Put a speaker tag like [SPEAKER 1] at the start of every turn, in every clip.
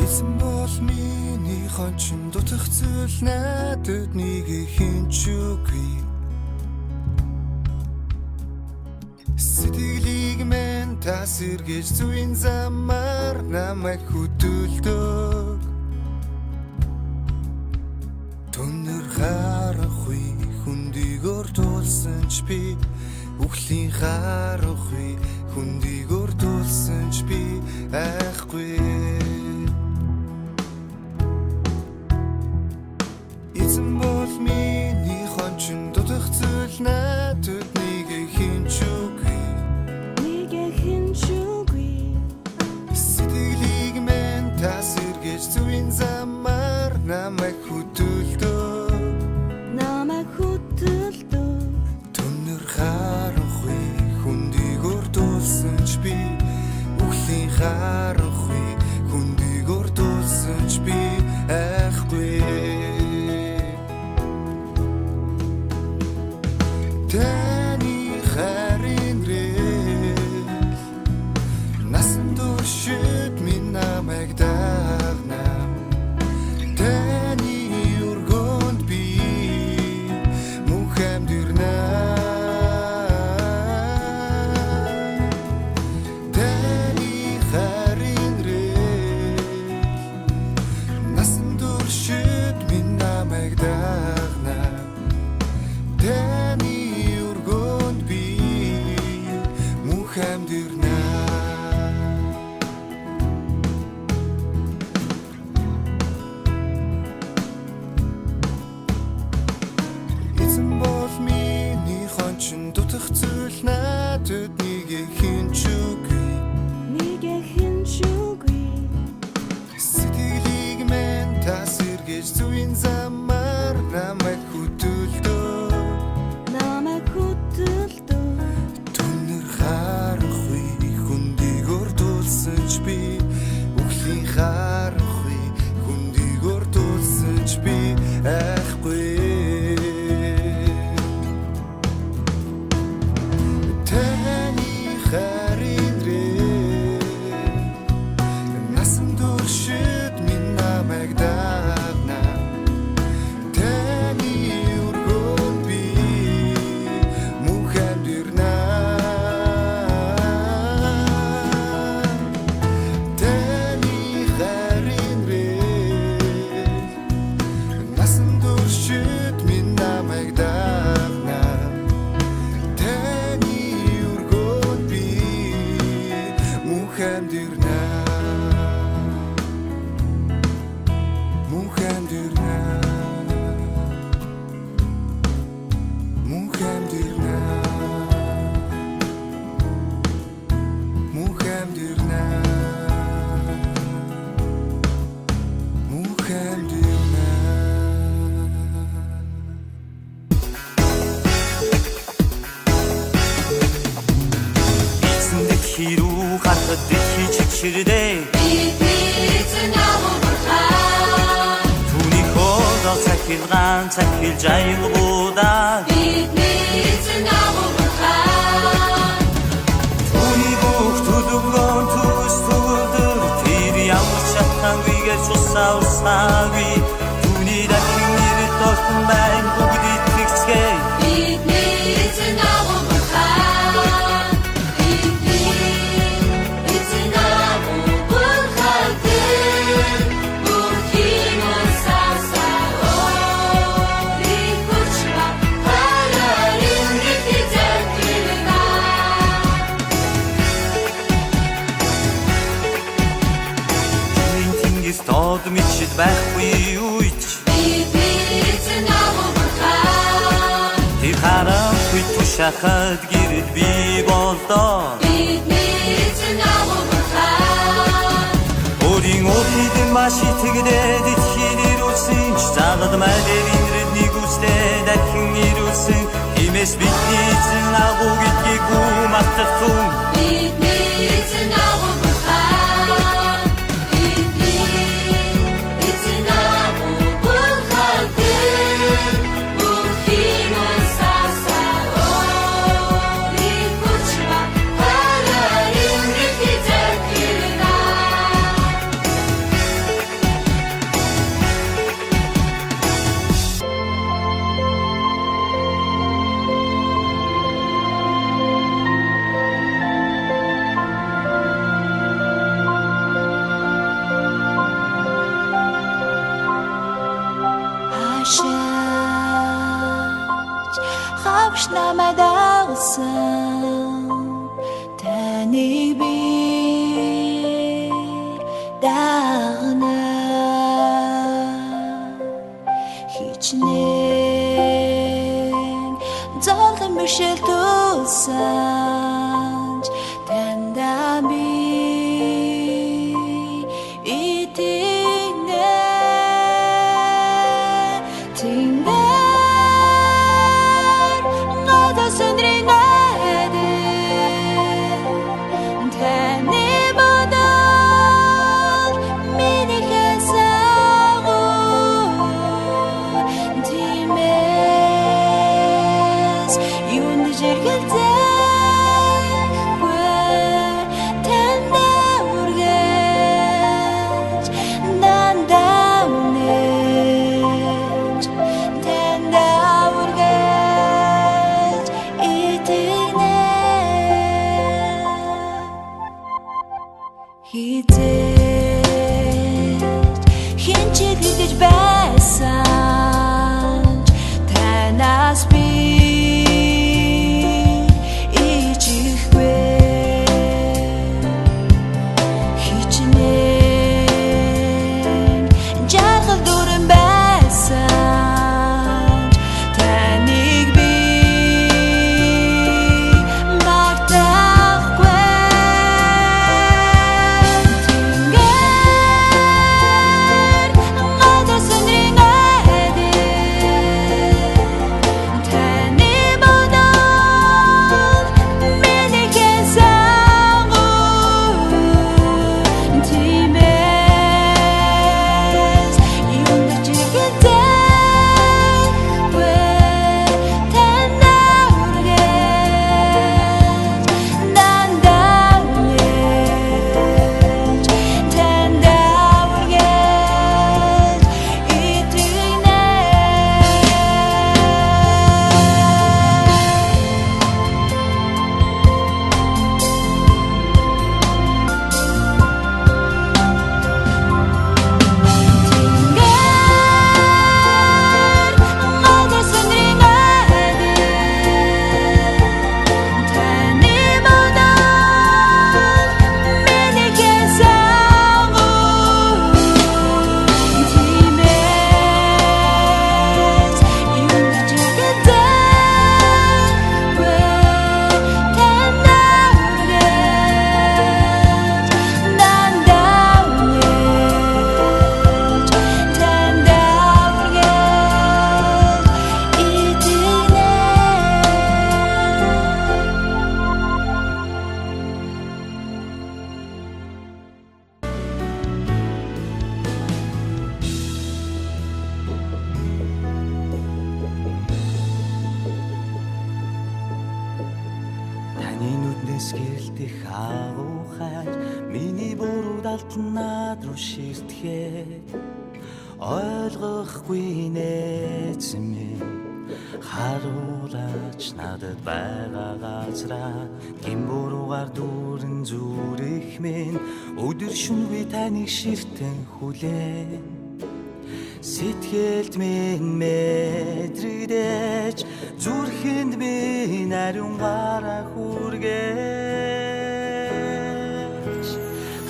[SPEAKER 1] Эзэн бол миний хончин дутах зүйл надад нэг хинч үгүй. Сэтгэлийг минь та сэргээж зүийн замаар намайг хөдөлдөг. Түнэр харахгүй хүндийг өрдүүлсэн ч би үхлийн харахгүй хүндийг өрдүүлсэн ч би айхгүй. Эзэн бол миний хончин дутах зүйл надад нэг хинч үгүй. Сэтгэлийг минь та сэргээж зүийн замаар намайг хөдөлдөг. Түнэр харахгүй хүндийг өрдүүлсэн ч би үхлийн харахгүй хүндийг өрдүүлсэн ч би айхгүй. Таны харин рэл насан туршид минь намайг дагна. Таны өргөнд би мөнх амьдэрнэ. Таны харин рэл насан туршид минь намайг дагна. Таны өргөнд би мөнх амьдэрнэ. Эзэн бол миний хончин дутах зүйл надад нэг хинч үгүй. Сэтгэлийг минь та сэргээж зүийн замаар намайг хөдөлдөг. Түнэр харахгүй хүндийг өрдүүлсэн ч би үхлийн харахгүй хүндийг өрдүүлсэн ч би айхгүй. Таны харин рэл насан туршид минь намайг дагна. Таны өргөнд би мөнх амьдэрнэ. Таны харин рэл насан туршид минь намайг дагна. Таны өргөнд би мөнх амьдэрнэ. Мөнх амьдэрнэ. Мөнх амьдэрнэ. Мөнх амьдэрнэ. Мөнх амьдэрнэ.
[SPEAKER 2] Эзэндээ хэрүү хатад дэлхий чигширдээ. Түүний хоолой цахилгаан цахилж аялгуудаа. Түүний бүх төлөвлөгөөн төс төгөлдөр тэр ямар шатхангүйгээр цусаа усаагүй. Түүний дахин нэрд толтон байн бүгд итгэцгээ. Тод мичид байхгүй үйч тэр харанхуй тушахад гэрэл би болдоо. Өөрийн өөхөд маш итгэдээд итгэл ирүүлсэн ч залад мэдэрийн нэг үстэй дахин ирүүлсэн. Тиймээс бидний эзэн агуу гэдгийг мартахгүй.
[SPEAKER 3] намайг дагсан таныг би дагна хичнээн зовлон бишэл тулсан тандаа би итигнэ тингэр надад сөндрийн найдаа таны бодол миний хэсэгөө тимээс юунд жиргэлзээ хинчиг гэж байсан танаас би ичихгүй хичнээн жаргал дуран байсан таныг би
[SPEAKER 2] Гэрэлтэх агуухай миний буруу далтнаад руу ширтгэхэд ойлгохгүй нээсэн минь харуулаач надад байгаа газраа гин буруугаар дүүрэн зүрх минь өдөр шөнөгүй таныг ширтэн хүлээн сэтгэлд минь мэдрэгдэж зүрхэнд минь ариун гараа хүргэж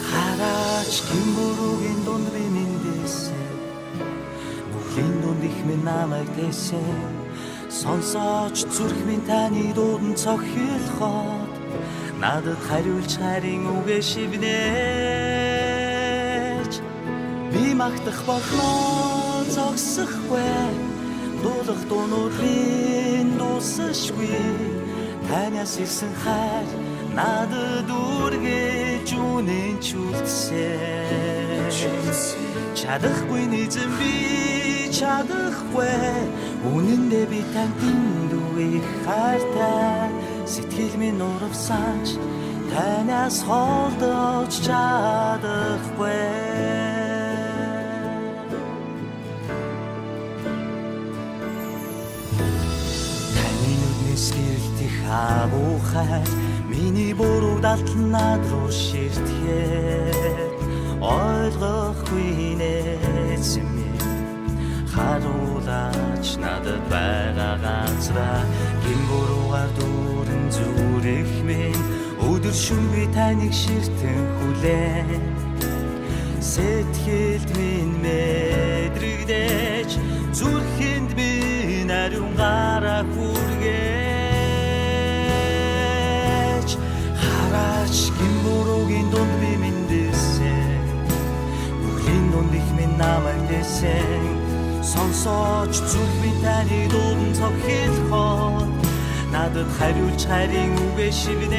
[SPEAKER 2] хараач гин буруугийн дунд би миндээсээ нүхлийн дунд их минь намайг дэсээ сонсооч зүрх минь таны дуудан цохилоход надад хариулж харин үгээ шивнэж би магтах болноо зогсохгүй дуулах дуунуудын дуусашгүй танаас ирсэн хайр надад үргэж үнэн чүлдсэн чадахгүй нэгэн би чадахгүй үнэндээ би танд дүгэх хайртай сэтгэл минь уравсаач танаас холдож чадахгүй агуухай миний буруу далтнаад руу ширтгэхэд ойлгохгүй нээсэн минь харуулаач надад байгаа газраа гин буруугаар дүүрэн зүрх минь өдөр шөнө би таныг ширтэн хүлээн сэтгэлд минь мэдрэгдэж зүрхэнд минь ариун гараа хүргэж хараач гин буруугийн дунд би мэндээсэн үхлийн дунд их минь намайг дэсэн сонсооч зүрх минь таны дуудан цогхилхоод надад хариулж харин үгээ шивнэж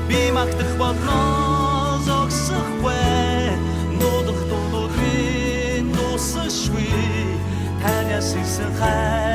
[SPEAKER 2] би магтах болно зогсохгүй нодох дуудын дуусахгүй танаас ирсэн хай